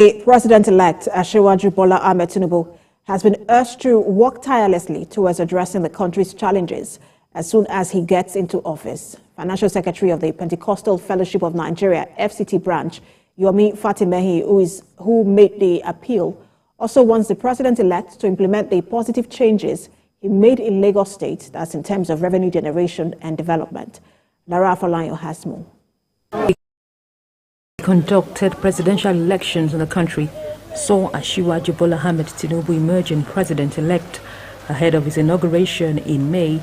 The President-elect Asiwaju Bola Ahmed Tinubu has been urged to work tirelessly towards addressing the country's challenges as soon as he gets into office. Financial Secretary of the Pentecostal Fellowship of Nigeria, FCT branch, Yomi Fatimehin, who made the appeal, also wants the President-elect to implement the positive changes he made in Lagos State, that's in terms of revenue generation and development. Lara Afolayan has more. Conducted presidential elections in the country saw Asiwaju Bola Ahmed Tinubu emerging president-elect ahead of his inauguration in May.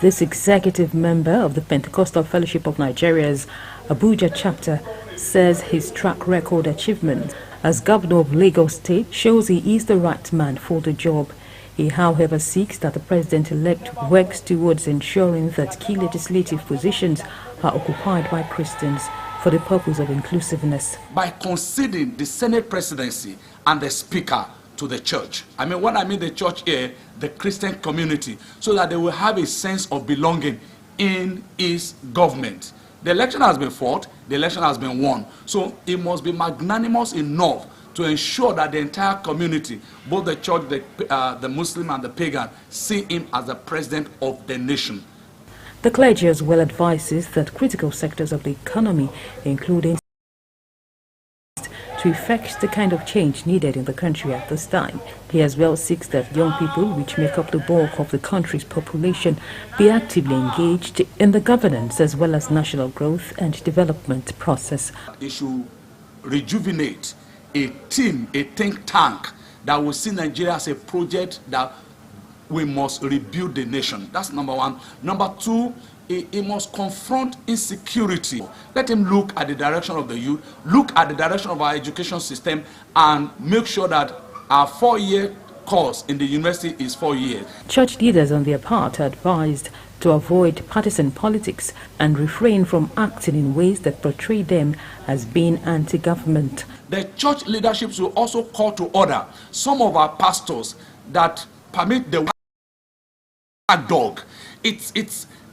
This executive member of the Pentecostal Fellowship of Nigeria's Abuja chapter says his track record achievements as governor of Lagos State shows he is the right man for the job. He, however, seeks that the president-elect works towards ensuring that key legislative positions are occupied by Christians for the purpose of inclusiveness. By conceding the Senate presidency and the Speaker to the church. I mean, when I mean the church here, the Christian community, so that they will have a sense of belonging in his government. The election has been fought, the election has been won. So it must be magnanimous enough to ensure that the entire community, both the church, the Muslim and the pagan, see him as the president of the nation. The clergy as well advises that critical sectors of the economy, including to effect the kind of change needed in the country at this time. He as well seeks that young people, which make up the bulk of the country's population, be actively engaged in the governance as well as national growth and development process. It should rejuvenate a team, a think tank that will see Nigeria as a project that we must rebuild the nation. That's number one. Number two, he must confront insecurity. Let him look at the direction of the youth, look at the direction of our education system, and make sure that our 4-year course in the university is 4 years. Church leaders on their part are advised to avoid partisan politics and refrain from acting in ways that portray them as being anti-government. The church leaderships will also call to order some of our pastors that permit the dog.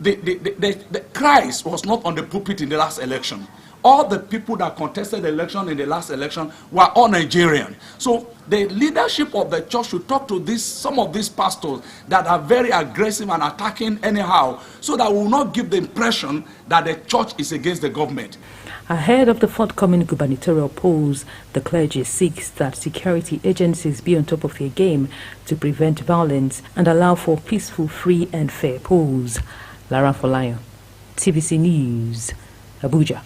The Christ was not on the pulpit in the last election. All the people that contested the election in the last election were all Nigerian. So the leadership of the church should talk to some of these pastors that are very aggressive and attacking anyhow, so that we will not give the impression that the church is against the government. Ahead of the forthcoming gubernatorial polls, the clergy seeks that security agencies be on top of their game to prevent violence and allow for peaceful, free and fair polls. Lara Afolayan, TVC News, Abuja.